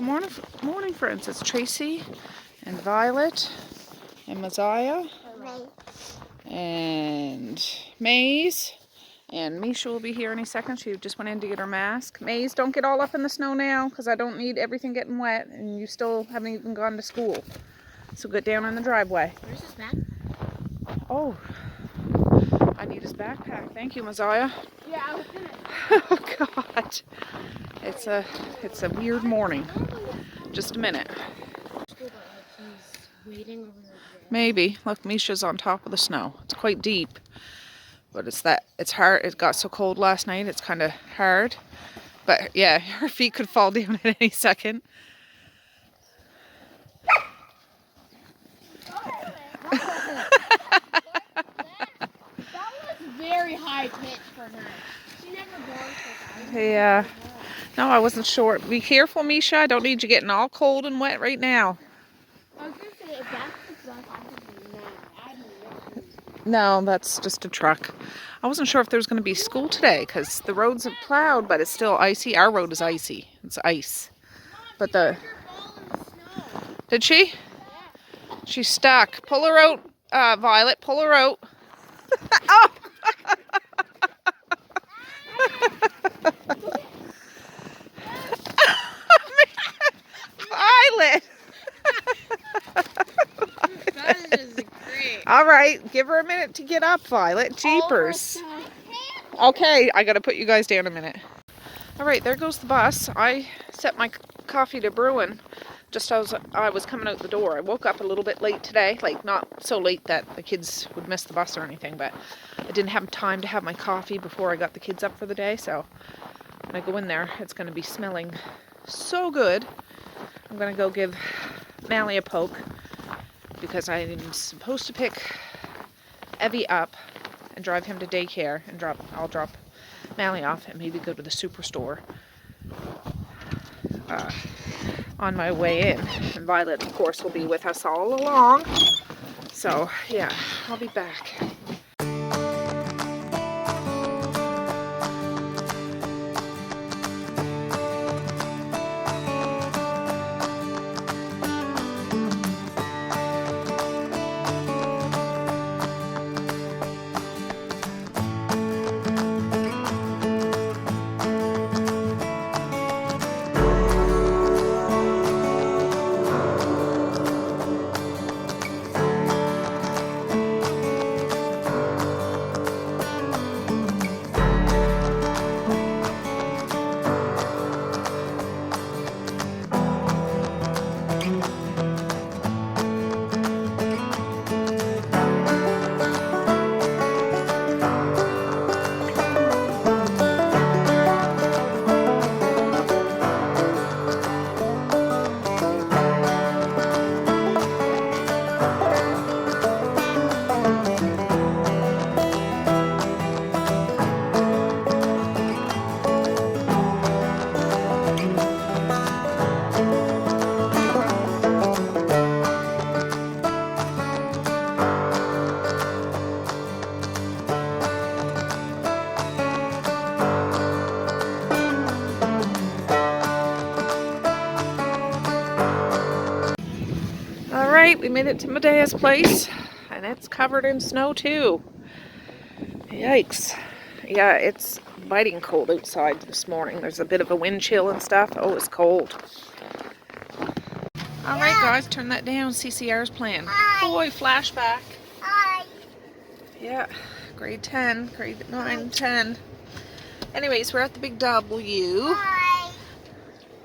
Morning, morning, friends. It's Tracey and Violet and Messiah and Maze. And Misha will be here any second. She just went in to get her mask. Maze, don't get all up in the snow now because I don't need everything getting wet and you still haven't even gone to school. So get down in the driveway. Where's his backpack? Oh, I need his backpack. Thank you, Messiah. Yeah, I was gonna. Oh, God. It's a weird morning. Just a minute. Maybe. Look, Misha's on top of the snow. It's quite deep. But it's hard. It got so cold last night. It's kind of hard. But yeah, her feet could fall down at any second. That was very high pitch for her. She never born for that. Yeah. No, I wasn't sure. Be careful, Misha. I don't need you getting all cold and wet right now. I was gonna say, if that's the bus, I don't No, that's just a truck. I wasn't sure if there was going to be school today because the roads have plowed, but it's still icy. Our road is icy. It's ice. But the... Did she? Yeah. She's stuck. Pull her out, Violet. Pull her out. Oh! Violet! That is great. All right, give her a minute to get up, Violet. Jeepers. Okay, I gotta put you guys down a minute. All right, there goes the bus. I set my coffee to brewing just as I was coming out the door. I woke up a little bit late today, like not so late that the kids would miss the bus or anything, but I didn't have time to have my coffee before I got the kids up for the day, so when I go in there, it's gonna be smelling so good. I'm gonna go give Mally a poke because I'm supposed to pick Evie up and drive him to daycare and I'll drop Mally off and maybe go to the superstore on my way in. And Violet, of course, will be with us all along. So, yeah, I'll be back. We made it to Medea's place, and it's covered in snow too. Yikes. Yeah, it's biting cold outside this morning. There's a bit of a wind chill and stuff. Oh, it's cold. Alright guys, turn that down. CCR's playing. Boy, flashback. Hi. Yeah, grade 10, grade 9, 10. Anyways, we're at the Big W. Hi.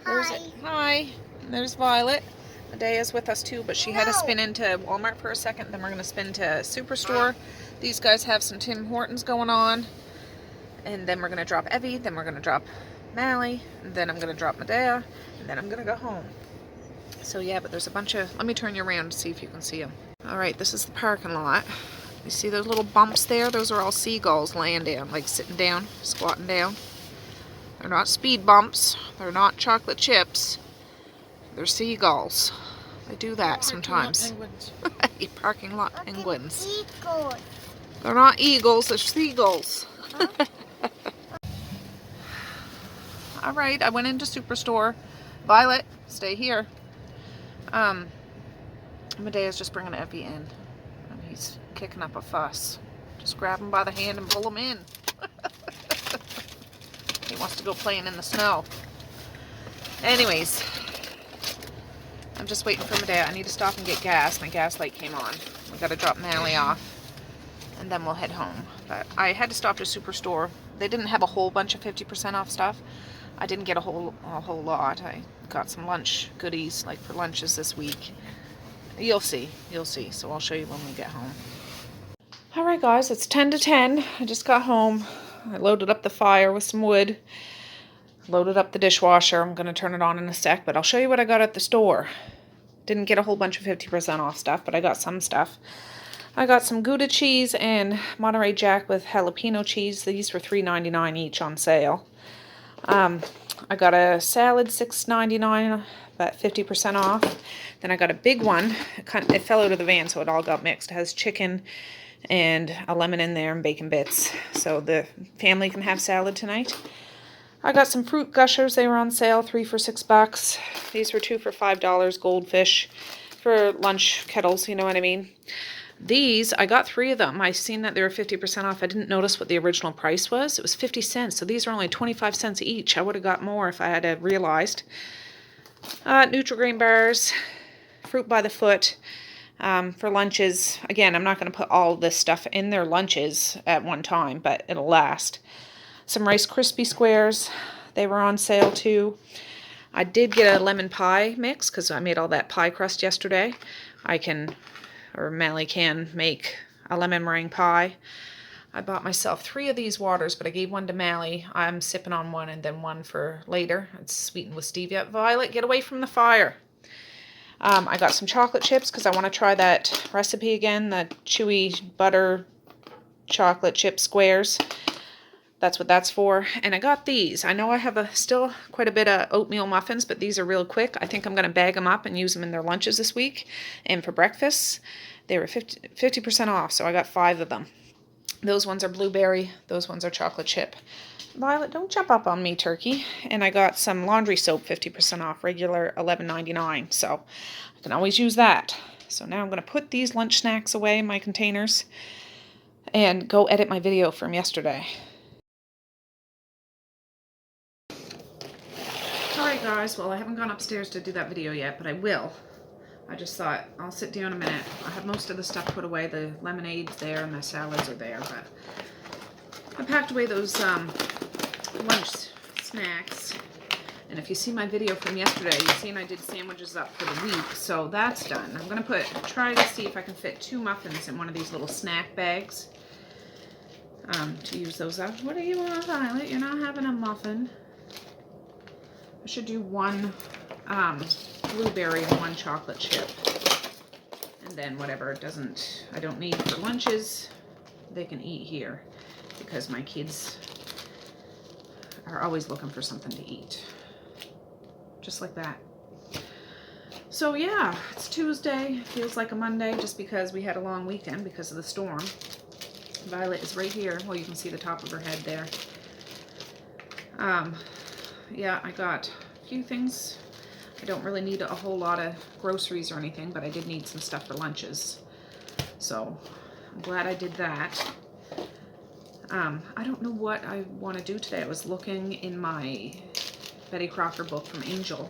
There's it. Hi. There's Violet. Medea's with us too, but she had to spin into Walmart for a second. Then we're going to spin to Superstore. These guys have some Tim Hortons going on. And then we're going to drop Evie. Then we're going to drop Mally. And then I'm going to drop Medea. And then I'm going to go home. So yeah, but there's a bunch of... Let me turn you around to see if you can see them. Alright, this is the parking lot. You see those little bumps there? Those are all seagulls laying down, like sitting down, squatting down. They're not speed bumps. They're not chocolate chips. They're seagulls. They do that sometimes. Parking lot penguins. Eagles. They're not eagles, they're seagulls. Alright, I went into Superstore. Violet, stay here. Medea's just bringing Effie in, and he's kicking up a fuss. Just grab him by the hand and pull him in. He wants to go playing in the snow. Anyways, I'm just waiting for Medea. I need to stop and get gas. My gas light came on. We got to drop Mally off, and then we'll head home. But I had to stop to Superstore. They didn't have a whole bunch of 50% off stuff. I didn't get a whole lot. I got some lunch goodies, like for lunches this week. You'll see. So I'll show you when we get home. All right, guys, it's 10 to 10. I just got home. I loaded up the fire with some wood. Loaded up the dishwasher. I'm going to turn it on in a sec, but I'll show you what I got at the store. Didn't get a whole bunch of 50% off stuff, but I got some stuff. I got some Gouda cheese and Monterey Jack with jalapeno cheese. These were $3.99 each on sale. I got a salad, $6.99, but 50% off. Then I got a big one. It fell out of the van, so it all got mixed. It has chicken and a lemon in there and bacon bits, so the family can have salad tonight. I got some fruit gushers. They were on sale, 3 for $6. These were 2 for $5, goldfish for lunch kettles, you know what I mean. These, I got 3 of them. I seen that they were 50% off. I didn't notice what the original price was. It was 50 cents, so these are only 25 cents each. I would have got more if I had realized. Nutri-Grain bars, fruit by the foot, for lunches. Again, I'm not going to put all this stuff in their lunches at one time, but it'll last. Some Rice Krispie squares. They were on sale too. I did get a lemon pie mix because I made all that pie crust yesterday. Mally can make a lemon meringue pie. I bought myself 3 of these waters, but I gave one to Mally. I'm sipping on one and then one for later. It's sweetened with stevia. Violet, get away from the fire. I got some chocolate chips because I want to try that recipe again, the chewy butter chocolate chip squares. That's what that's for. And I got these. I know I have still quite a bit of oatmeal muffins, but these are real quick. I think I'm going to bag them up and use them in their lunches this week. And for breakfast, they were 50% off, so I got 5 of them. Those ones are blueberry. Those ones are chocolate chip. Violet, don't jump up on me, turkey. And I got some laundry soap, 50% off, regular $11.99. So I can always use that. So now I'm going to put these lunch snacks away in my containers and go edit my video from yesterday. Alright guys, well I haven't gone upstairs to do that video yet, but I will. I just thought I'll sit down a minute. I have most of the stuff put away. The lemonade's there and the salads are there, but I packed away those lunch snacks. And if you see my video from yesterday, you've seen I did sandwiches up for the week, so that's done. I'm gonna try to see if I can fit 2 muffins in one of these little snack bags to use those up. What do you want, Violet? You're not having a muffin. I should do 1 blueberry and 1 chocolate chip. And then whatever I don't need for lunches, they can eat here. Because my kids are always looking for something to eat. Just like that. So yeah, it's Tuesday. Feels like a Monday just because we had a long weekend because of the storm. Violet is right here. Well, you can see the top of her head there. Yeah, I got a few things. I don't really need a whole lot of groceries or anything, but I did need some stuff for lunches. So I'm glad I did that. I don't know what I want to do today. I was looking in my Betty Crocker book from Angel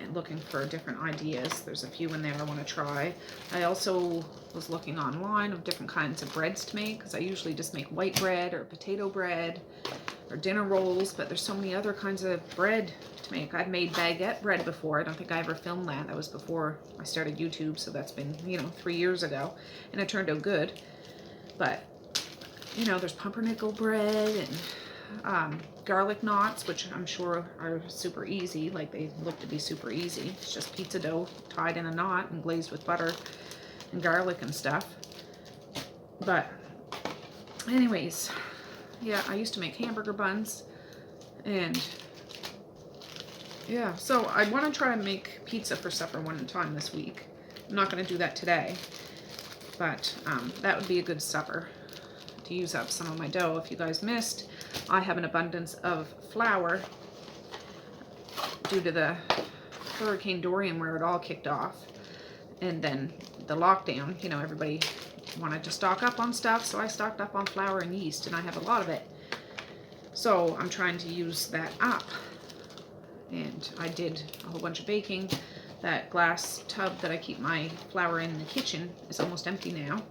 and looking for different ideas. There's a few in there I want to try. I also was looking online of different kinds of breads to make because I usually just make white bread or potato bread or dinner rolls, but there's so many other kinds of bread to make. I've made baguette bread before. I don't think I ever filmed that. That was before I started YouTube, so that's been, 3 years ago, and it turned out good. But, there's pumpernickel bread and garlic knots, which I'm sure are super easy. Like, they look to be super easy. It's just pizza dough tied in a knot and glazed with butter and garlic and stuff. But anyways, yeah, I used to make hamburger buns, and yeah, so I want to try and make pizza for supper one time this week. I'm not going to do that today, but that would be a good supper to use up some of my dough. If you guys missed, I have an abundance of flour due to the Hurricane Dorian where it all kicked off. And then the lockdown, you know, everybody wanted to stock up on stuff, so I stocked up on flour and yeast, and I have a lot of it. So I'm trying to use that up. And I did a whole bunch of baking. That glass tub that I keep my flour in the kitchen is almost empty now.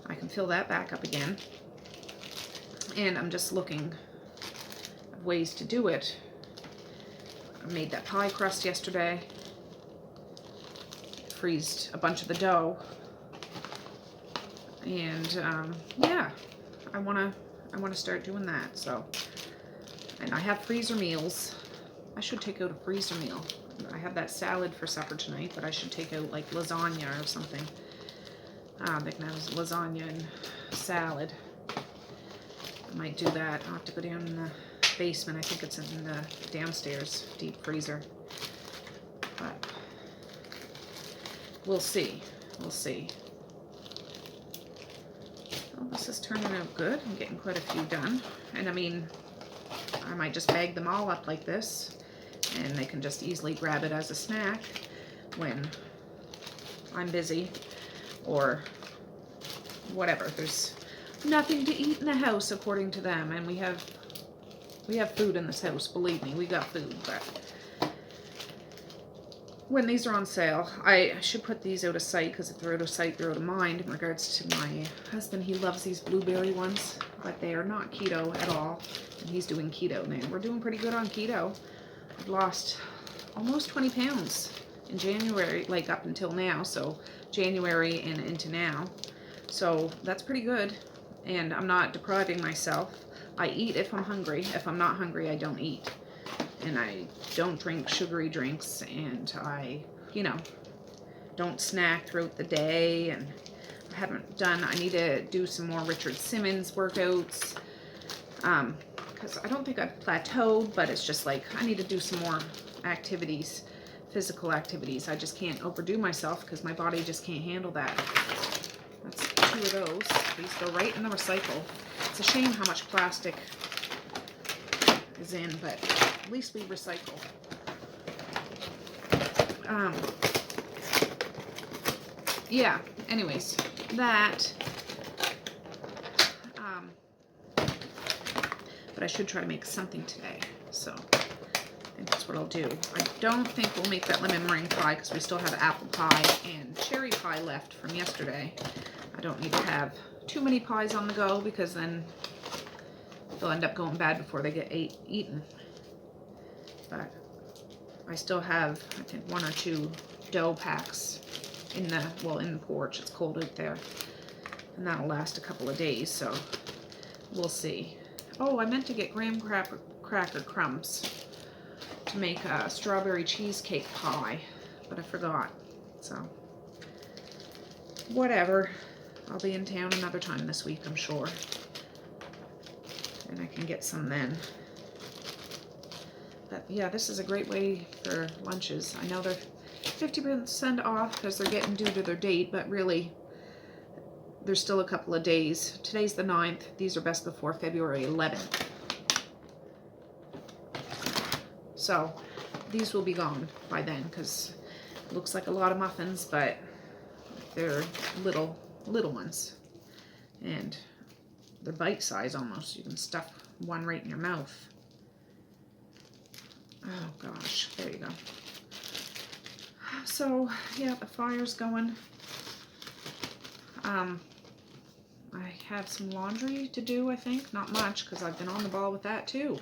I can fill that back up again. And I'm just looking at ways to do it. I made that pie crust yesterday. Freezed a bunch of the dough. And yeah, I wanna start doing that. So, and I have freezer meals. I should take out a freezer meal. I have that salad for supper tonight, but I should take out like lasagna or something. They can have lasagna and salad. I might do that. I'll have to go down in the basement. I think it's in the downstairs deep freezer. But we'll see. We'll see. Well, this is turning out good. I'm getting quite a few done. And I mean, I might just bag them all up like this, and they can just easily grab it as a snack when I'm busy or whatever. There's nothing to eat in the house according to them, and we have food in this house. Believe me, we got food. But when these are on sale, I should put these out of sight, because if they're out of sight, they're out of mind. In regards to my husband, he loves these blueberry ones, but they are not keto at all, and he's doing keto now. We're doing pretty good on keto. I've lost almost 20 pounds in January, like up until now, so January and into now. So that's pretty good, and I'm not depriving myself. I eat if I'm hungry. If I'm not hungry, I don't eat. And I don't drink sugary drinks, and I, you know, don't snack throughout the day, and I haven't done, I need to do some more Richard Simmons workouts, because I don't think I've plateaued, but it's just like, I need to do some more activities, physical activities. I just can't overdo myself, because my body just can't handle that. That's 2 of those. These go right in the recycle. It's a shame how much plastic is in, but at least we recycle. Yeah, anyways, that, but I should try to make something today, so I think that's what I'll do. I don't think we'll make that lemon meringue pie, because we still have apple pie and cherry pie left from yesterday. I don't need to have too many pies on the go, because then they'll end up going bad before they get eaten. But I still have, I think, 1 or 2 dough packs in the, well, in the porch. It's cold out there, and that'll last a couple of days, so we'll see. Oh, I meant to get graham cracker crumbs to make a strawberry cheesecake pie, but I forgot, so whatever. I'll be in town another time this week, I'm sure, and I can get some then. But yeah, this is a great way for lunches. I know they're 50% off because they're getting due to their date, but really, there's still a couple of days. Today's the 9th. These are best before February 11th. So these will be gone by then, because it looks like a lot of muffins, but they're little ones, and they're bite size almost. You can stuff one right in your mouth. Oh gosh, there you go. So yeah, the fire's going. I have some laundry to do, I think. Not much, because I've been on the ball with that too.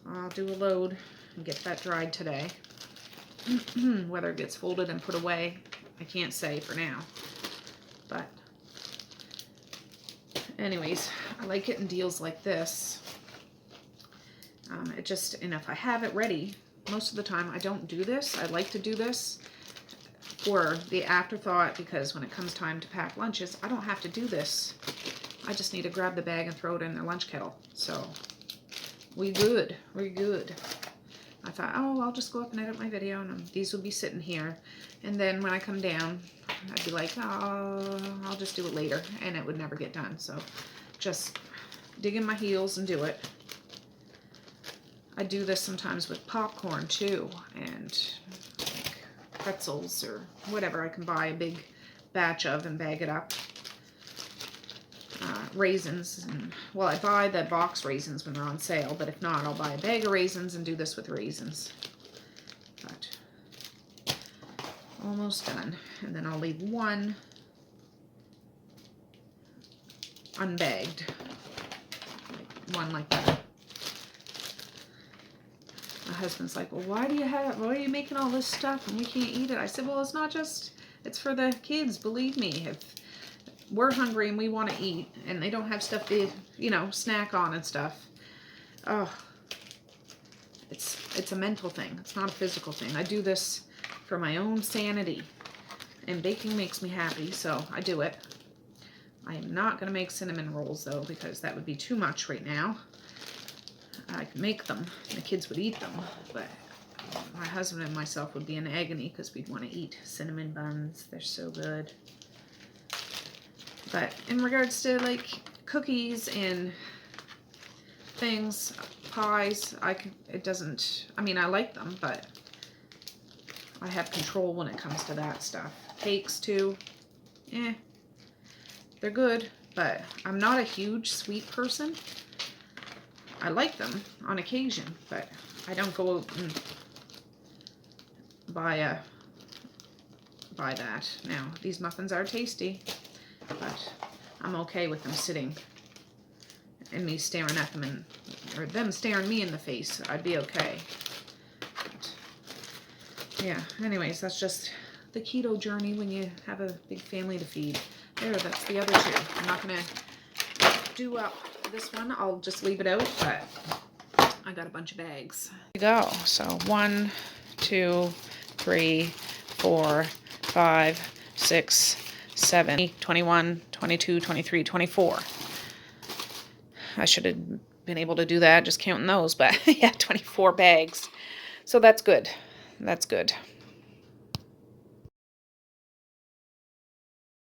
I'll do a load and get that dried today. Whether it gets folded and put away, I can't say for now. But anyways, I like getting deals like this. It just, and if I have it ready, most of the time I don't do this. I like to do this for the afterthought, because when it comes time to pack lunches, I don't have to do this. I just need to grab the bag and throw it in their lunch kettle. So we good. We're good. I thought, oh, I'll just go up and edit my video, and these will be sitting here. And then when I come down, I'd be like, oh, I'll just do it later, and it would never get done. So just dig in my heels and do it. I do this sometimes with popcorn too, and like pretzels or whatever I can buy a big batch of and bag it up. Raisins, and, well, I buy the box raisins when they're on sale, but if not, I'll buy a bag of raisins and do this with raisins. But almost done, and then I'll leave one unbagged, one like that. My husband's like, well, why are you making all this stuff and we can't eat it? I said, well, it's not just, it's for the kids, believe me. If we're hungry and we want to eat and they don't have stuff to, you know, snack on and stuff, oh, it's a mental thing. It's not a physical thing. I do this for my own sanity, and baking makes me happy, so I do it. I am not going to make cinnamon rolls though, because that would be too much right now. I could make them, the kids would eat them, but my husband and myself would be in agony because we'd want to eat cinnamon buns. They're so good. But in regards to like cookies and things, pies, I mean, I like them, but I have control when it comes to that stuff. Cakes too, they're good, but I'm not a huge sweet person. I like them on occasion, but I don't go out and buy that. Now, these muffins are tasty, but I'm okay with them sitting and me staring at them, or them staring me in the face. I'd be okay. But, yeah, anyways, that's just the keto journey when you have a big family to feed. There, that's the other two. I'm not going to do up this one. I'll just leave it out, but I got a bunch of bags. There you go. So 1, 2, 3, 4, 5, 6, 7, 21, 22, 23, 24. I should have been able to do that just counting those, but yeah, 24 bags. So that's good. That's good.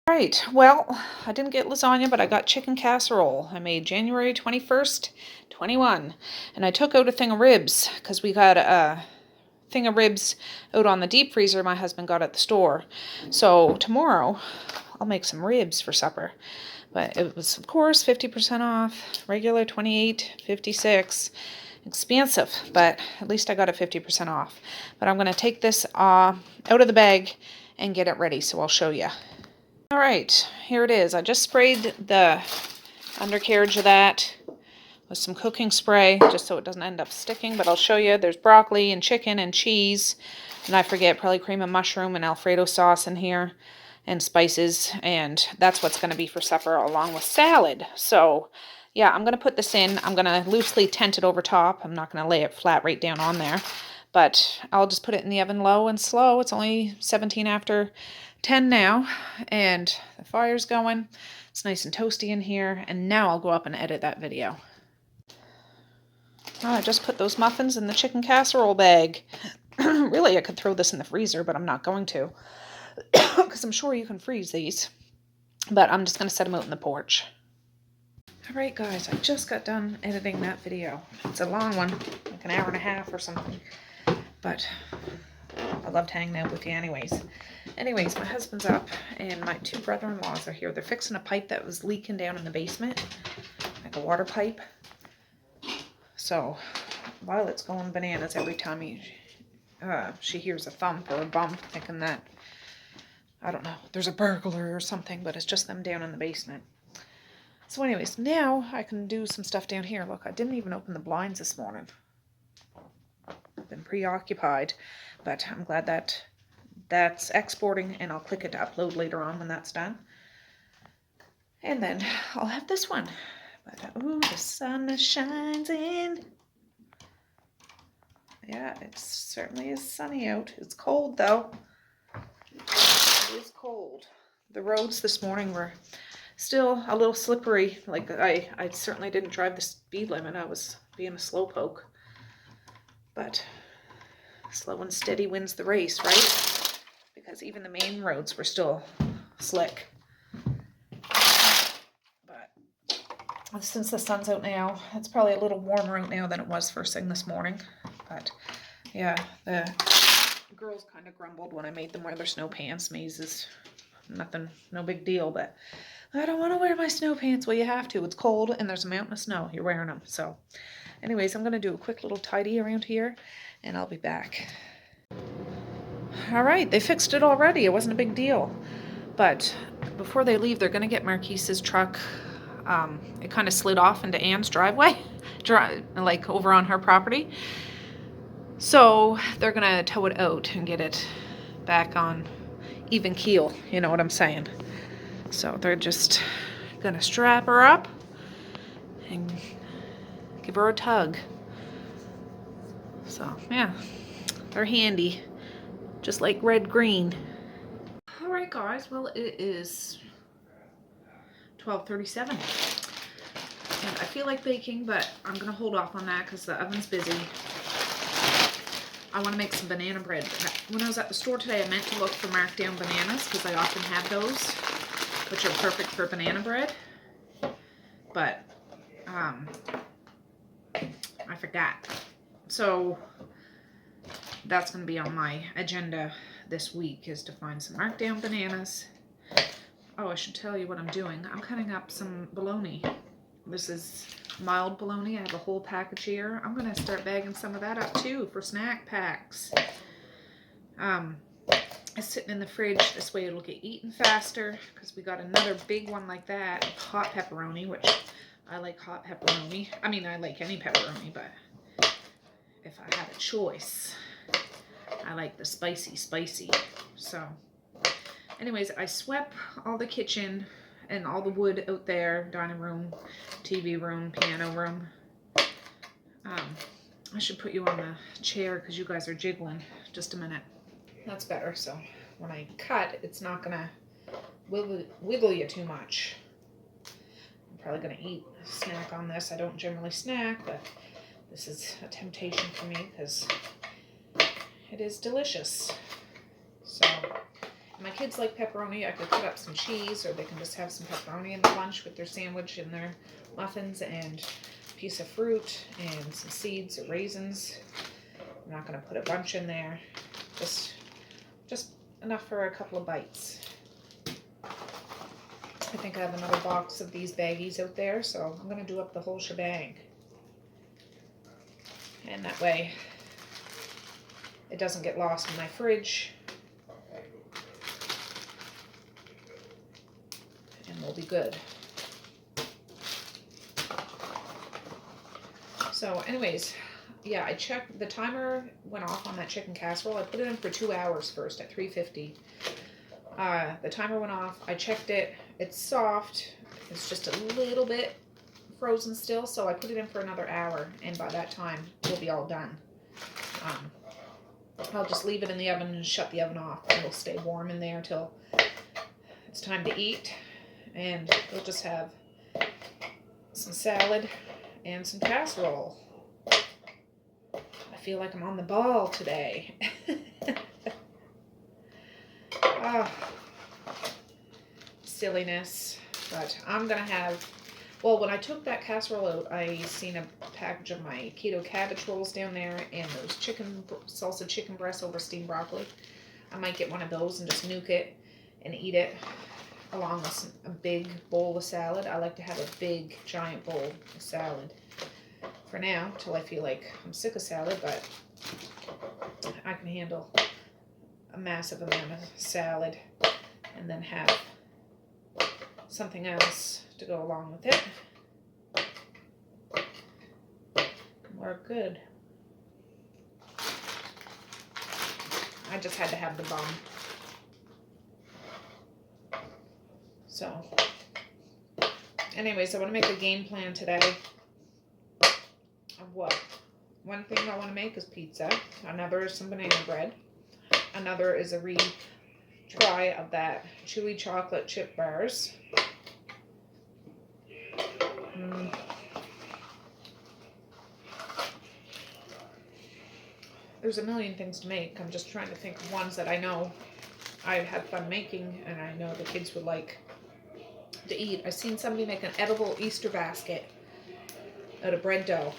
All right, well, I didn't get lasagna, but I got chicken casserole. I made January 21st, 21. And I took out a thing of ribs because we got a thing of ribs out on the deep freezer my husband got at the store. So tomorrow I'll make some ribs for supper. But it was, of course, 50% off, regular 28, 56, expensive, but at least I got it 50% off. But I'm going to take this out of the bag and get it ready, so I'll show you. All right, here it is. I just sprayed the undercarriage of that with some cooking spray, just so it doesn't end up sticking, but I'll show you. There's broccoli and chicken and cheese, and I forget, probably cream of mushroom and Alfredo sauce in here, and spices, and that's what's going to be for supper along with salad. So yeah, I'm going to put this in. I'm going to loosely tent it over top. I'm not going to lay it flat right down on there, but I'll just put it in the oven low and slow. It's only 17 after 10 now, and the fire's going. It's nice and toasty in here, and now I'll go up and edit that video. Oh, I just put those muffins in the chicken casserole bag. Really, I could throw this in the freezer, but I'm not going to, because I'm sure you can freeze these. But I'm just going to set them out in the porch. Alright guys, I just got done editing that video. It's a long one, like an hour and a half or something. But I loved hanging out with you anyways. Anyways, my husband's up and my 2 brother-in-laws are here. They're fixing a pipe that was leaking down in the basement, like a water pipe. So Violet's going bananas every time she hears a thump or a bump, thinking that, I don't know, there's a burglar or something, but it's just them down in the basement. So anyways, now I can do some stuff down here. Look, I didn't even open the blinds this morning. I've been preoccupied, but I'm glad that that's exporting, and I'll click it to upload later on when that's done. And then I'll have this one. But, ooh, the sun shines in. Yeah, it certainly is sunny out. It's cold, though. It is cold. The roads this morning were still a little slippery. Like, I certainly didn't drive the speed limit. I was being a slowpoke. But slow and steady wins the race, right? Because even the main roads were still slick. But since the sun's out now. It's probably a little warmer out now than it was first thing this morning. But yeah, the girls kind of grumbled when I made them wear their snow pants. Mazes, nothing, no big deal, but I don't want to wear my snow pants. Well, you have to. It's cold and there's a mountain of snow. You're wearing them. So anyways, I'm going to do a quick little tidy around here and I'll be back. All right, they fixed it already. It wasn't a big deal. But before they leave, they're going to get Marquise's truck. It kind of slid off into Anne's driveway, like over on her property. So they're going to tow it out and get it back on even keel. You know what I'm saying? So they're just going to strap her up and give her a tug. So yeah, they're handy, just like red green. All right, guys. Well, it is 12:37, and I feel like baking, but I'm gonna hold off on that because the oven's busy. I want to make some banana bread. When I was at the store today, I meant to look for marked down bananas because I often have those, which are perfect for banana bread. But I forgot. So that's going to be on my agenda this week, is to find some marked down bananas. Oh, I should tell you what I'm doing. I'm cutting up some bologna. This is mild bologna. I have a whole package here. I'm going to start bagging some of that up too for snack packs. It's sitting in the fridge. This way it'll get eaten faster because we got another big one like that. Hot pepperoni, which I like hot pepperoni. I mean, I like any pepperoni, but if I had a choice, I like the spicy. So anyways, I swept all the kitchen and all the wood out there, dining room, TV room, piano room. I should put you on the chair because you guys are jiggling. Just a minute. That's better. So when I cut, it's not gonna wiggle you too much. I'm probably gonna eat a snack on this. I don't generally snack, but this is a temptation for me because it is delicious. So my kids like pepperoni. I could cut up some cheese, or they can just have some pepperoni in the lunch with their sandwich and their muffins and a piece of fruit and some seeds or raisins. I'm not going to put a bunch in there. Just enough for a couple of bites. I think I have another box of these baggies out there, so I'm going to do up the whole shebang. And that way it doesn't get lost in my fridge. And we'll be good. So anyways, yeah, I checked, the timer went off on that chicken casserole. I put it in for 2 hours first at 350. The timer went off. I checked it. It's soft. It's just a little bit frozen still, so I put it in for another hour, and by that time we'll be all done. I'll just leave it in the oven and shut the oven off. It'll stay warm in there till it's time to eat, and we'll just have some salad and some casserole. I feel like I'm on the ball today. Silliness. But I'm gonna have, well, when I took that casserole out, I seen a package of my keto cabbage rolls down there and those salsa chicken breasts over steamed broccoli. I might get one of those and just nuke it and eat it along with a big bowl of salad. I like to have a big giant bowl of salad for now till I feel like I'm sick of salad, but I can handle a massive amount of salad and then have something else to go along with it. We're good. I just had to have the bun. So, anyways, I want to make a game plan today of what. One thing I want to make is pizza. Another is some banana bread. Another is a retry of that chewy chocolate chip bars. There's a million things to make. I'm just trying to think of ones that I know I've had fun making and I know the kids would like. to eat. I seen somebody make an edible Easter basket out of bread dough.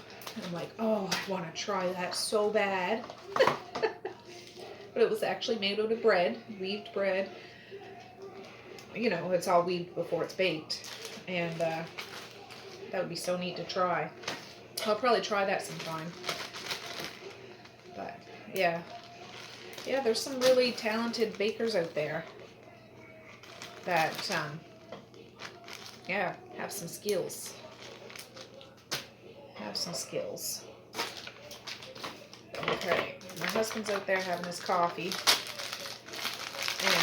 I'm like, oh, I want to try that so bad. But it was actually made out of bread, weaved bread. You know, it's all weaved before it's baked. And that would be so neat to try. I'll probably try that sometime. But, yeah. Yeah, there's some really talented bakers out there that, yeah, have some skills. Okay, my husband's out there having his coffee and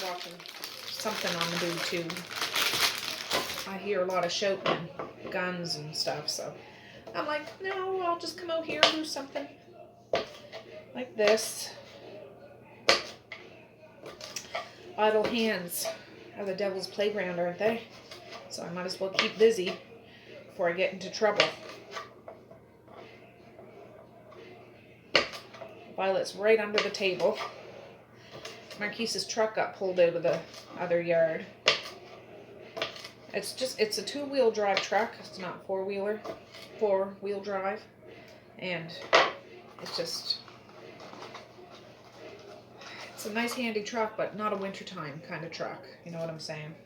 watching something on the boob tube. I hear a lot of shouting and guns and stuff, so I'm like, no, I'll just come out here and do something like this. Idle hands are the devil's playground, aren't they? So I might as well keep busy before I get into trouble. Violet's right under the table. Marquise's truck got pulled out of the other yard. It's a two-wheel drive truck. It's not four-wheel drive. And it's a nice handy truck, but not a wintertime kind of truck. You know what I'm saying?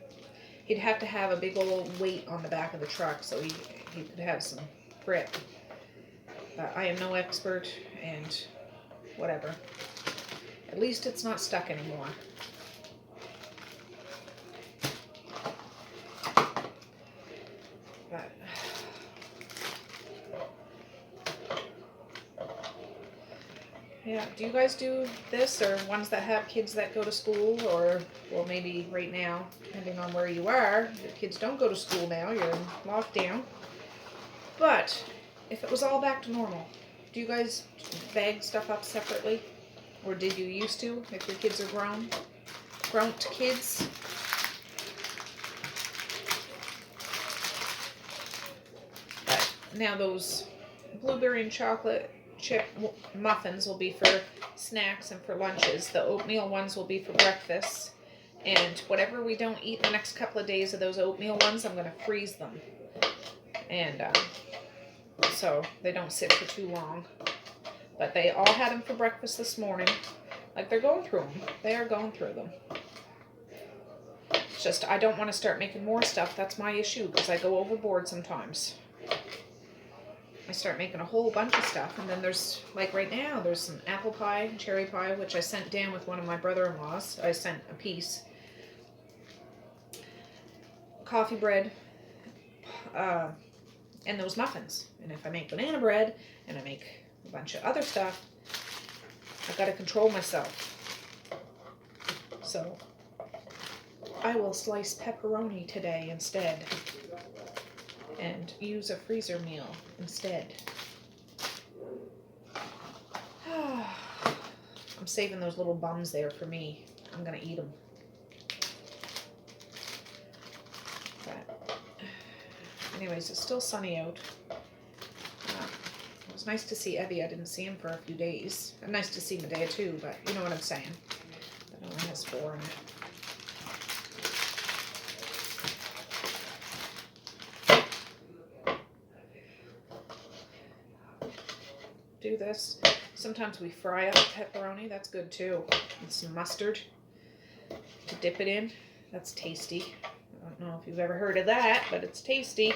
He'd have to have a big old weight on the back of the truck so he could have some grip. But I am no expert, and whatever. At least it's not stuck anymore. But yeah, do you guys do this, or ones that have kids that go to school, or, well, maybe right now, depending on where you are, your kids don't go to school now, you're in lockdown. But if it was all back to normal, do you guys bag stuff up separately? Or did you used to, if your kids are grown kids? But now those blueberry and chocolate chip muffins will be for snacks and for lunches. The oatmeal ones will be for breakfast. And whatever we don't eat the next couple of days of those oatmeal ones, I'm going to freeze them. And so they don't sit for too long. But they all had them for breakfast this morning. Like, they're going through them. They are going through them. It's just, I don't want to start making more stuff. That's my issue, because I go overboard sometimes. I start making a whole bunch of stuff, and then there's, like right now, there's some apple pie and cherry pie, which I sent down with one of my brother-in-laws. I sent a piece. Coffee bread, and those muffins. And if I make banana bread, and I make a bunch of other stuff, I've got to control myself. So I will slice pepperoni today instead, and use a freezer meal instead. I'm saving those little bums there for me. I'm gonna eat them. But anyways, it's still sunny out. It was nice to see Evie. I didn't see him for a few days. And nice to see Medea too, but you know what I'm saying. That only has 4 in it. Do this. Sometimes we fry up pepperoni. That's good too. With some mustard to dip it in. That's tasty. I don't know if you've ever heard of that, but it's tasty.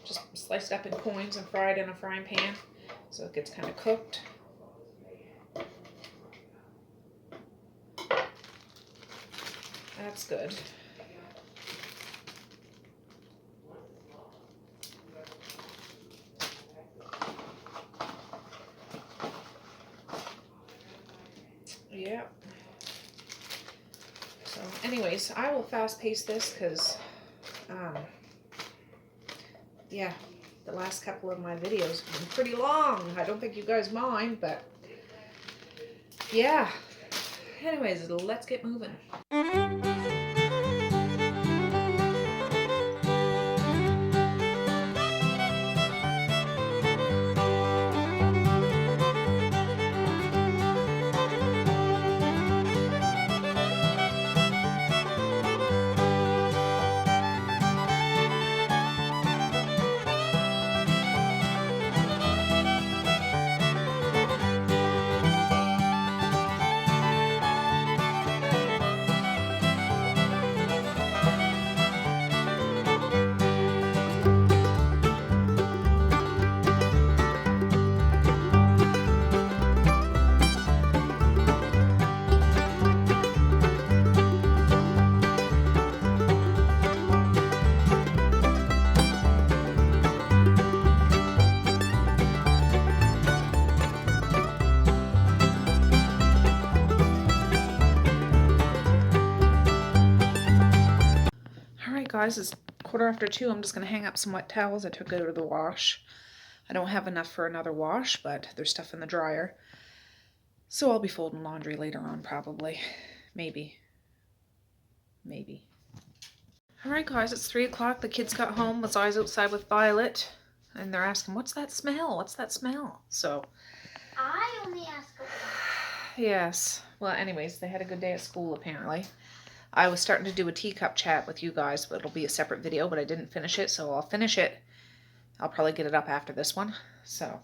Just slice it up in coins and fry it in a frying pan so it gets kind of cooked. That's good. Yeah. So anyways, I will fast pace this because yeah, the last couple of my videos have been pretty long. I don't think you guys mind, but yeah. Anyways, let's get moving. guys, it's 2:15. I'm just going to hang up some wet towels. I took out of the wash. I don't have enough for another wash, but there's stuff in the dryer. So I'll be folding laundry later on, probably. Maybe. Alright guys, it's 3 o'clock. The kids got home. Was always outside with Violet. And they're asking, what's that smell? What's that smell? So. I only ask. Yes. Well, anyways, they had a good day at school, apparently. I was starting to do a teacup chat with you guys, but it'll be a separate video, but I didn't finish it, so I'll finish it. I'll probably get it up after this one. So,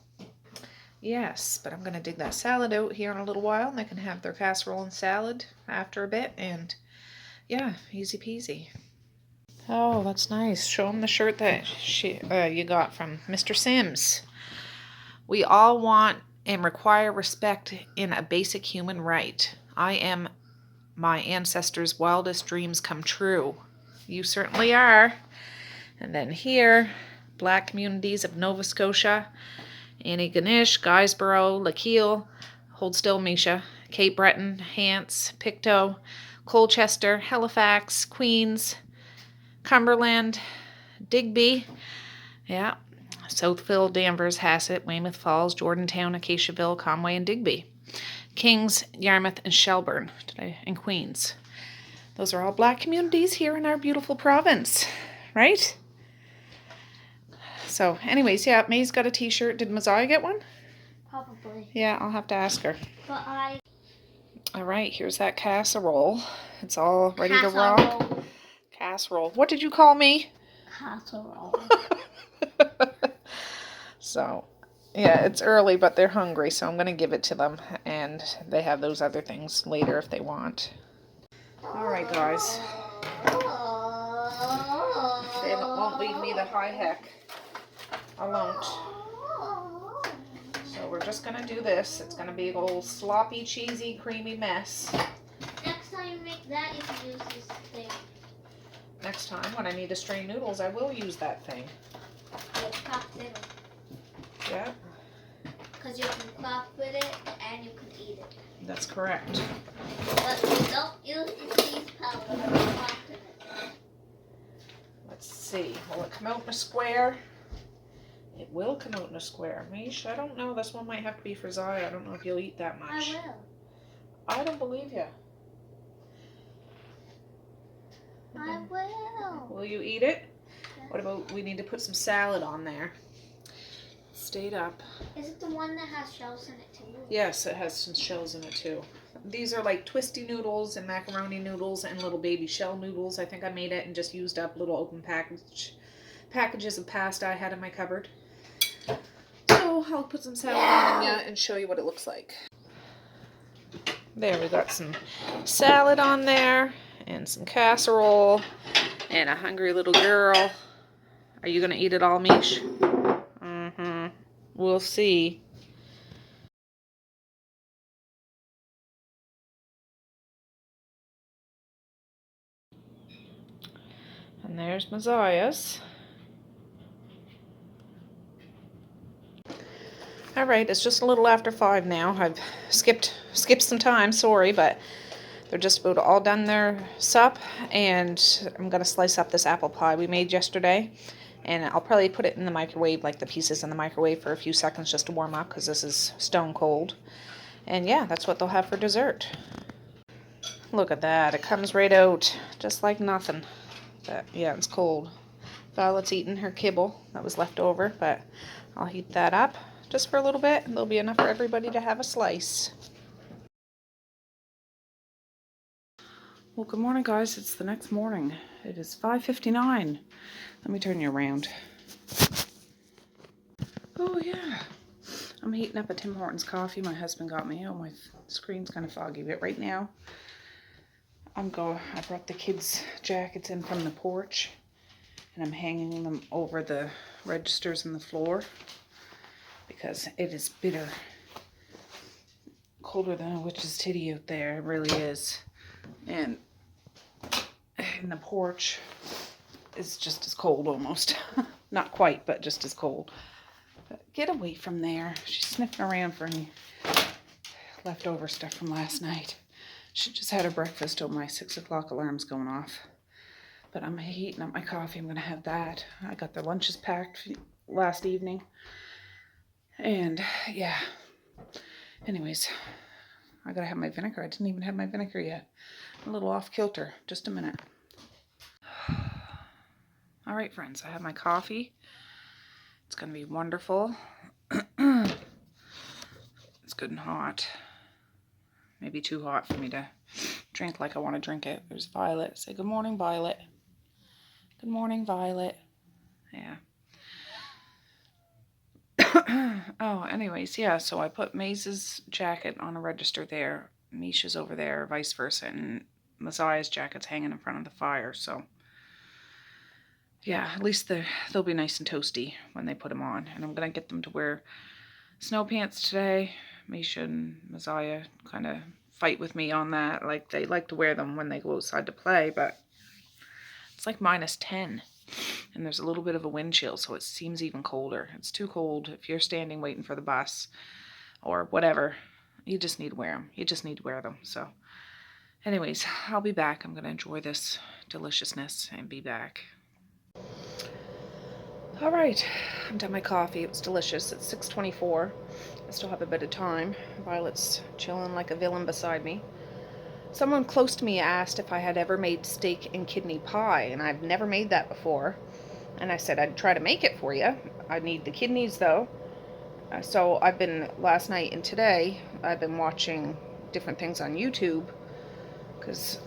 yes, but I'm going to dig that salad out here in a little while, and they can have their casserole and salad after a bit, and yeah, easy peasy. Oh, that's nice. Show them the shirt that you got from Mr. Sims. We all want and require respect in a basic human right. I am my ancestors' wildest dreams come true. You certainly are. And then here, Black communities of Nova Scotia, Antigonish, Guysborough, Lakeele, Hold Still, Misha, Cape Breton, Hants, Pictou, Colchester, Halifax, Queens, Cumberland, Digby, yeah, Southfield, Danvers, Hassett, Weymouth Falls, Jordantown, Acaciaville, Conway, and Digby. Kings, Yarmouth, and Shelburne, and Queens. Those are all Black communities here in our beautiful province, right? So, anyways, yeah, May's got a t-shirt. Did Messiah get one? Probably. Yeah, I'll have to ask her. But I... Alright, here's that casserole. It's all ready to rock. Casserole. What did you call me? Casserole. So, yeah, it's early, but they're hungry, so I'm going to give it to them. And they have those other things later if they want. Alright, guys. They won't leave me the high heck. I won't. So we're just going to do this. It's going to be a whole sloppy, cheesy, creamy mess. Next time you make that, you can use this thing. Next time, when I need to strain noodles, I will use that thing. Yeah. Because you can craft with it and you can eat it. That's correct. But you don't use the cheese powder for crafting it. Let's see. Will it come out in a square? It will come out in a square. Mish, I don't know. This one might have to be for Zaya. I don't know if you'll eat that much. I will. I don't believe you. I will. Will you eat it? Yeah. What about we need to put some salad on there? Stayed up. Is it the one that has shells in it too? Yes, it has some shells in it too. These are like twisty noodles and macaroni noodles and little baby shell noodles. I think I made it and just used up little open packages of pasta I had in my cupboard. So I'll put some salad on ya and show you what it looks like. There, we got some salad on there and some casserole and a hungry little girl. Are you gonna eat it all, Mish? We'll see. And there's Messiah's. Alright, it's just a little after 5 now. I've skipped some time, sorry, but they're just about all done their sup, and I'm going to slice up this apple pie we made yesterday. And I'll probably put it in the microwave, like the pieces in the microwave for a few seconds just to warm up, because this is stone cold. And yeah, that's what they'll have for dessert. Look at that. It comes right out just like nothing. But yeah, it's cold. Violet's eating her kibble that was left over, but I'll heat that up just for a little bit, and there'll be enough for everybody to have a slice. Well, good morning, guys. It's the next morning. It is 5:59. Let me turn you around. Oh, yeah. I'm heating up a Tim Hortons coffee my husband got me. Oh, my screen's kind of foggy, but right now I brought the kids' jackets in from the porch, and I'm hanging them over the registers on the floor because it is bitter colder than a witch's titty out there. It really is. And in the porch is just as cold almost. Not quite, but just as cold. But get away from there. She's sniffing around for any leftover stuff from last night. She just had her breakfast till my 6 o'clock alarm's going off. But I'm heating up my coffee. I'm going to have that. I got the lunches packed last evening. And yeah. Anyways, I got to have my vinegar. I didn't even have my vinegar yet. A little off kilter. Just a minute. All right, friends. I have my coffee. It's going to be wonderful. It's good and hot. Maybe too hot for me to drink like I want to drink it. There's Violet. Say good morning, Violet. Good morning, Violet. Yeah. Oh, anyways, yeah, so I put Maze's jacket on a register there. Misha's over there, vice versa, and Messiah's jacket's hanging in front of the fire, so yeah, at least they'll be nice and toasty when they put them on. And I'm going to get them to wear snow pants today. Misha and Messiah kind of fight with me on that. Like, they like to wear them when they go outside to play, but it's like -10. And there's a little bit of a wind chill, so it seems even colder. It's too cold if you're standing waiting for the bus or whatever. You just need to wear them. You just need to wear them. So anyways, I'll be back. I'm going to enjoy this deliciousness and be back. All right, I'm done my coffee. It was delicious. It's 6:24. I still have a bit of time. Violet's chilling like a villain beside me. Someone close to me asked if I had ever made steak and kidney pie, and I've never made that before. And I said I'd try to make it for you. I need the kidneys though. So I've been, last night and today, I've been watching different things on YouTube because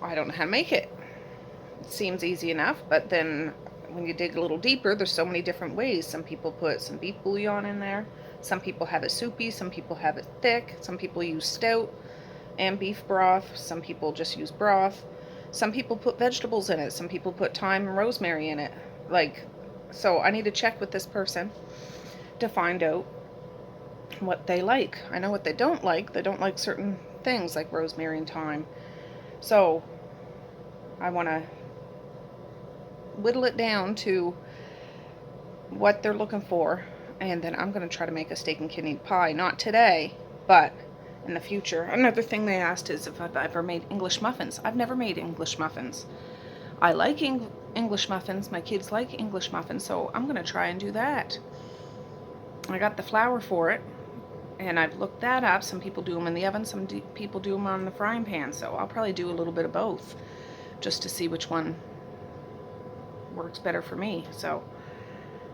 I don't know how to make it. It seems easy enough, but then when you dig a little deeper, there's so many different ways. Some people put some beef bouillon in there. Some people have it soupy. Some people have it thick. Some people use stout and beef broth. Some people just use broth. Some people put vegetables in it. Some people put thyme and rosemary in it. Like, so I need to check with this person to find out what they like. I know what they don't like. They don't like certain things like rosemary and thyme. So I want to whittle it down to what they're looking for, and then I'm going to try to make a steak and kidney pie. Not today, but in the future. Another thing they asked is if I've ever made English muffins. I've never made English muffins. I like English muffins. My kids like English muffins, so I'm going to try and do that. I got the flour for it, and I've looked that up. Some people do them in the oven, some people do them on the frying pan, so I'll probably do a little bit of both just to see which one works better for me. So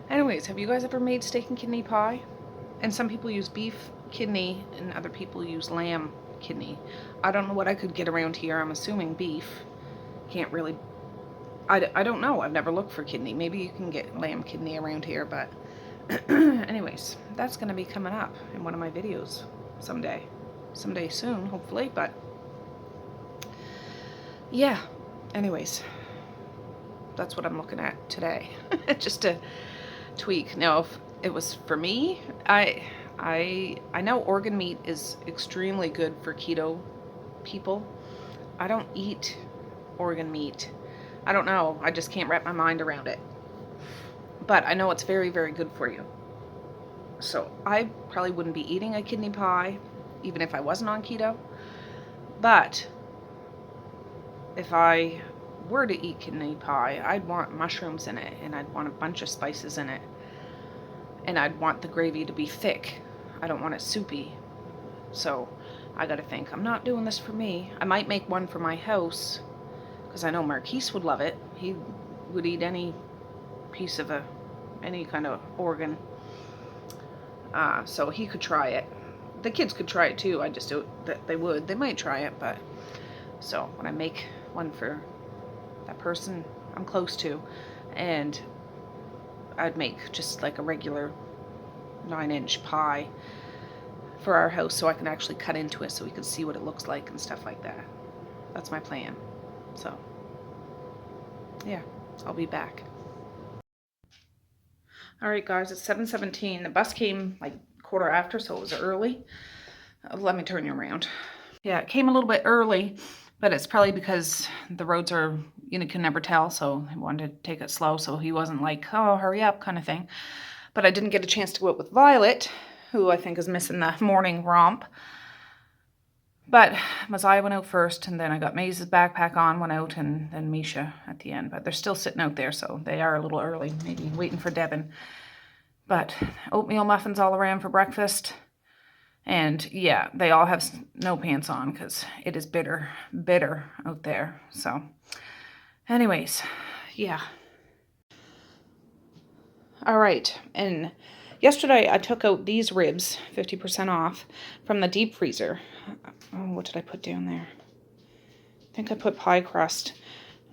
anyways, have you guys ever made steak and kidney pie? And some people use beef kidney and other people use lamb kidney. I don't know what I could get around here. I'm assuming beef. Can't really, I don't know. I've never looked for kidney. Maybe you can get lamb kidney around here, but anyways, that's going to be coming up in one of my videos someday soon, hopefully. But yeah, anyways, that's what I'm looking at today. Just to tweak. Now, if it was for me, I know organ meat is extremely good for keto people. I don't eat organ meat. I don't know. I just can't wrap my mind around it. But I know it's very, very good for you. So I probably wouldn't be eating a kidney pie, even if I wasn't on keto. But if I were to eat kidney pie, I'd want mushrooms in it, and I'd want a bunch of spices in it. And I'd want the gravy to be thick. I don't want it soupy. So I gotta think, I'm not doing this for me. I might make one for my house, because I know Marquise would love it. He would eat any piece of any kind of organ. So he could try it. The kids could try it too. I just do that. They might try it, but so when I make one for that person I'm close to, and I'd make just like a regular 9-inch pie for our house so I can actually cut into it so we can see what it looks like and stuff like that. That's my plan. So yeah, I'll be back. All right, guys, it's 7:17. The bus came like quarter after, so it was early. Let me turn you around. Yeah, it came a little bit early, but it's probably because the roads are, you can never tell, so he wanted to take it slow, so he wasn't like, oh, hurry up kind of thing. But I didn't get a chance to go out with Violet, who I think is missing the morning romp. But Messiah went out first, and then I got Maze's backpack on, went out, and then Misha at the end. But they're still sitting out there, so they are a little early, maybe waiting for Devin. But oatmeal muffins all around for breakfast. And yeah, they all have snow pants on because it is bitter out there. So anyways, yeah. All right, and yesterday I took out these ribs, 50% off, from the deep freezer. Oh, what did I put down there? I think I put pie crust.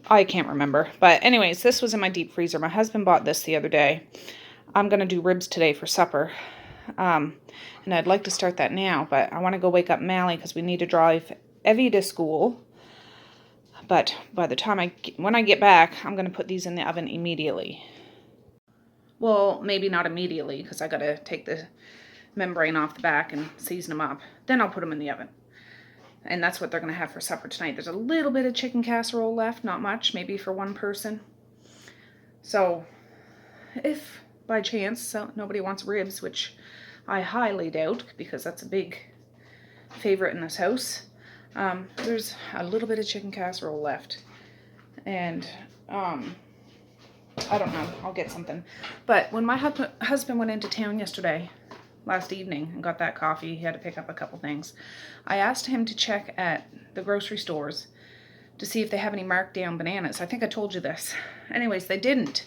I can't remember. But anyways, this was in my deep freezer. My husband bought this the other day. I'm going to do ribs today for supper. And I'd like to start that now, but I want to go wake up Mally because we need to drive Evie to school. But by the time when I get back, I'm going to put these in the oven immediately. Well, maybe not immediately because I got to take the membrane off the back and season them up. Then I'll put them in the oven. And that's what they're going to have for supper tonight. There's a little bit of chicken casserole left, not much, maybe for one person. So if by chance nobody wants ribs, which I highly doubt because that's a big favorite in this house, there's a little bit of chicken casserole left. And I don't know, I'll get something. But when my husband went into town yesterday, last evening, and got that coffee, he had to pick up a couple things. I asked him to check at the grocery stores to see if they have any marked down bananas. I think I told you this. Anyways, they didn't.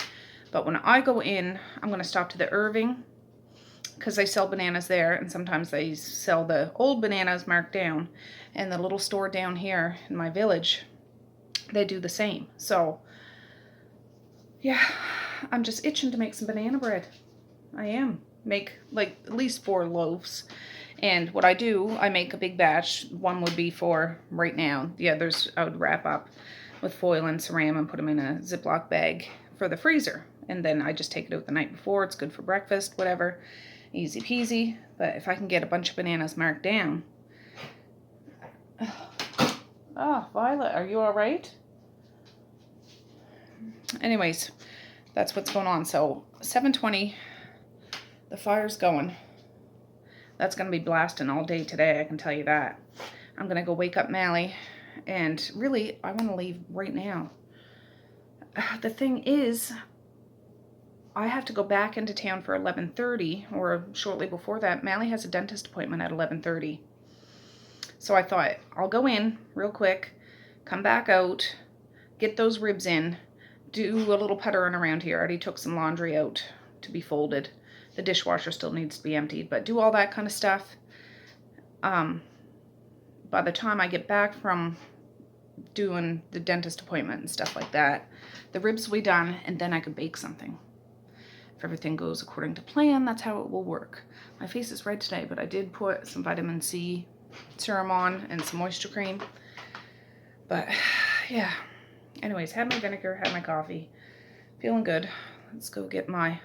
But when I go in, I'm going to stop to the Irving because they sell bananas there, and sometimes they sell the old bananas marked down. And the little store down here in my village, they do the same. So yeah, I'm just itching to make some banana bread. I am. Make like at least 4 loaves. And what I do, I make a big batch. One would be for right now. The others I would wrap up with foil and saran and put them in a Ziploc bag for the freezer. And then I just take it out the night before. It's good for breakfast, whatever. Easy peasy. But if I can get a bunch of bananas marked down. Oh, Violet, are you all right? Anyways, that's what's going on. So 7:20. The fire's going. That's going to be blasting all day today, I can tell you that. I'm going to go wake up Mally, and really, I want to leave right now. The thing is, I have to go back into town for 11:30, or shortly before that. Mally has a dentist appointment at 11:30. So I thought, I'll go in real quick, come back out, get those ribs in, do a little puttering around here. I already took some laundry out to be folded. The dishwasher still needs to be emptied, but do all that kind of stuff. By the time I get back from doing the dentist appointment and stuff like that, the ribs will be done, and then I could bake something. If everything goes according to plan, that's how it will work. My face is red today, but I did put some vitamin C serum on and some moisture cream. But yeah, anyways, had my vinegar, had my coffee, feeling good. Let's go get my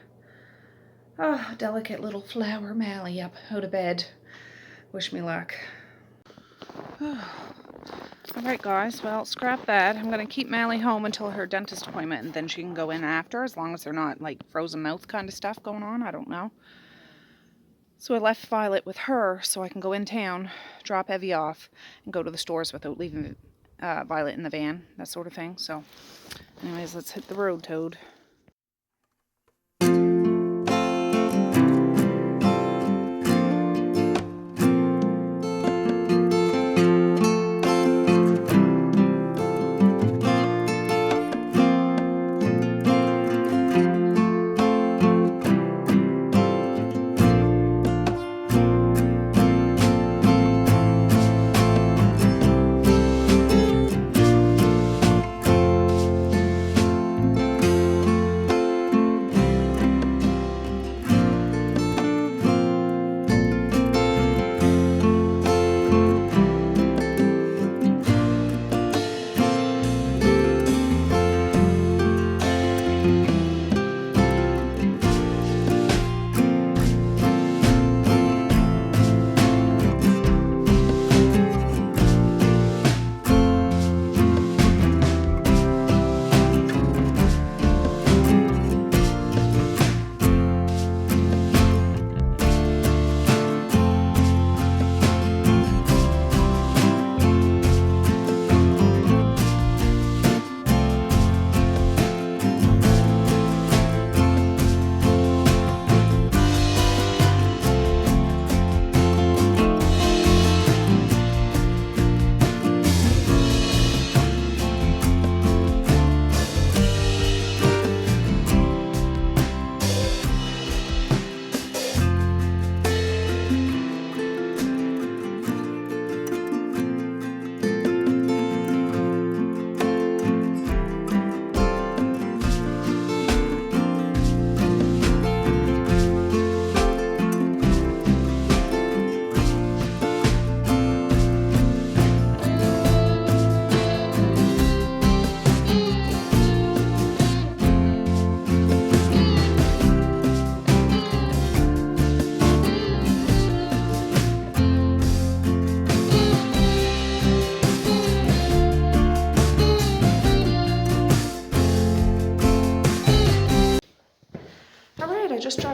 delicate little flower Mally up out of bed. Wish me luck. Alright guys, well, scrap that. I'm going to keep Mally home until her dentist appointment, and then she can go in after, as long as they're not like frozen mouth kind of stuff going on. I don't know. So I left Violet with her so I can go in town, drop Evie off, and go to the stores without leaving Violet in the van, that sort of thing. So anyways, let's hit the road, Toad.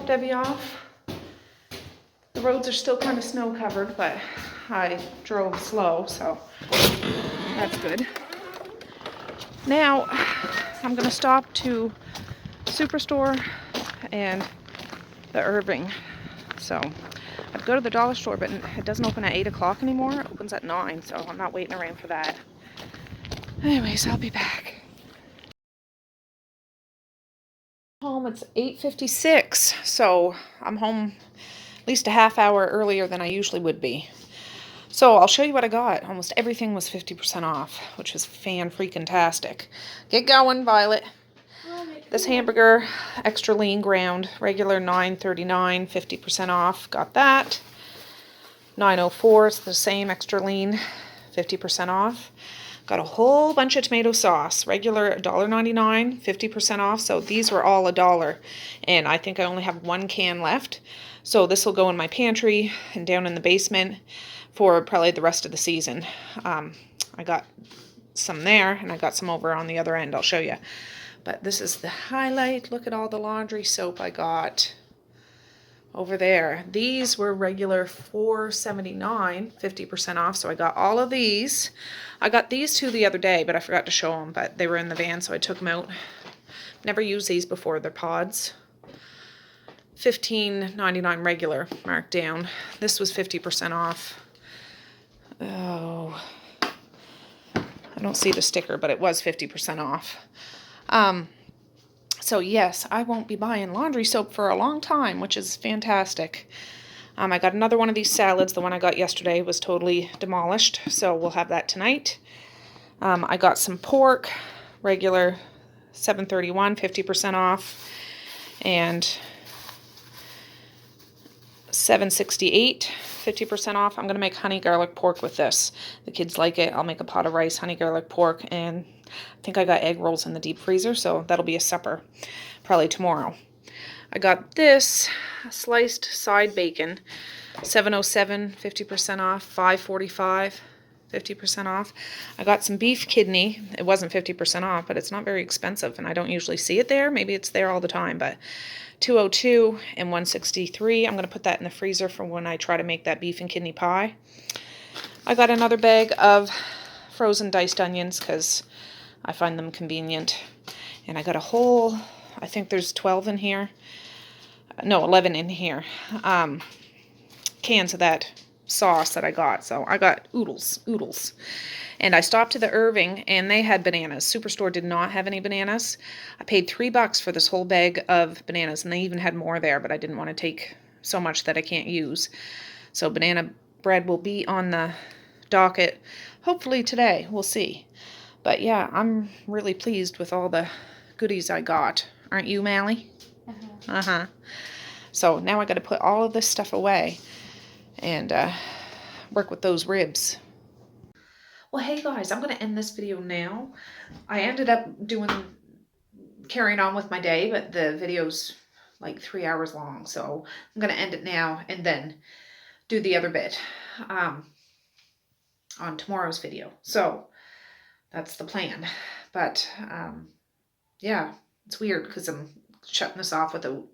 Debbie off. The roads are still kind of snow covered, but I drove slow, so that's good. Now I'm gonna stop to Superstore and the Irving. So I'd go to the dollar store, but it doesn't open at 8 o'clock anymore. It opens at 9, so I'm not waiting around for that. Anyways, I'll be back. Home, it's 8:56, so I'm home at least a half hour earlier than I usually would be. So I'll show you what I got. Almost everything was 50% off, which is fan-freaking-tastic. Get going, Violet. This hamburger, extra lean ground, regular $9.39, 50% off. Got that. $9.04, it's the same, extra lean, 50% off. Got a whole bunch of tomato sauce, regular $1.99, 50% off. So these were all $1, and I think I only have one can left. So this will go in my pantry and down in the basement for probably the rest of the season. I got some there, and I got some over on the other end. I'll show you. But this is the highlight. Look at all the laundry soap I got over there. These were regular $4.79, 50% off. So I got all of these. I got these two the other day, but I forgot to show them. But they were in the van, so I took them out. Never used these before. They're pods. $15.99 regular, marked down. This was 50% off. Oh, I don't see the sticker, but it was 50% off. So yes, I won't be buying laundry soap for a long time, which is fantastic. I got another one of these salads. The one I got yesterday was totally demolished, so we'll have that tonight. I got some pork, regular $7.31, 50% off, and $7.68, 50% off. I'm going to make honey garlic pork with this. The kids like it. I'll make a pot of rice, honey garlic pork, and I think I got egg rolls in the deep freezer, so that'll be a supper probably tomorrow. I got this sliced side bacon, $7.07, 50% off, $5.45, 50% off. I got some beef kidney. It wasn't 50% off, but it's not very expensive, and I don't usually see it there. Maybe it's there all the time, but $2.02 and $1.63. I'm going to put that in the freezer for when I try to make that beef and kidney pie. I got another bag of frozen diced onions because I find them convenient. And I got a whole, I think there's 12 in here. No, 11 in here. Cans of that sauce that I got. So I got oodles. And I stopped to the Irving, and they had bananas. Superstore did not have any bananas. I paid $3 for this whole bag of bananas, and they even had more there, but I didn't want to take so much that I can't use. So banana bread will be on the docket hopefully today. We'll see. But yeah, I'm really pleased with all the goodies I got. Aren't you, Mally? Uh-huh. So now I got to put all of this stuff away and work with those ribs. Well, hey guys, I'm going to end this video now. I ended up carrying on with my day, but the video's like 3 hours long. So I'm going to end it now and then do the other bit on tomorrow's video. So that's the plan. But yeah, it's weird because I'm shutting this off I'm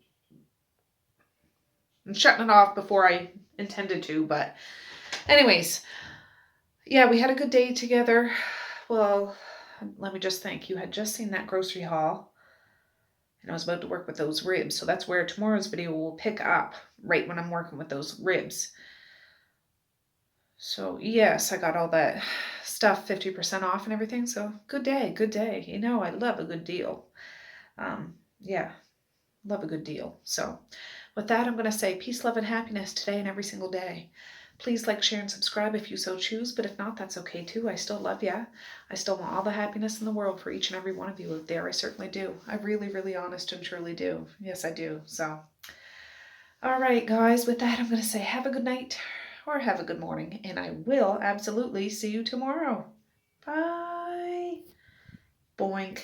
shutting it off before I intended to. But anyways, yeah, we had a good day together. Well, let me just think. You had just seen that grocery haul, and I was about to work with those ribs. So that's where tomorrow's video will pick up, right when I'm working with those ribs. So yes, I got all that stuff 50% off and everything. So good day. You know, I love a good deal. Yeah, love a good deal. So with that, I'm going to say peace, love, and happiness today and every single day. Please like, share, and subscribe if you so choose, but if not, that's okay too. I still love ya. I still want all the happiness in the world for each and every one of you out there. I certainly do. I really, really honest and truly do. Yes, I do. So, all right, guys, with that, I'm going to say have a good night or have a good morning, and I will absolutely see you tomorrow. Bye. Boink.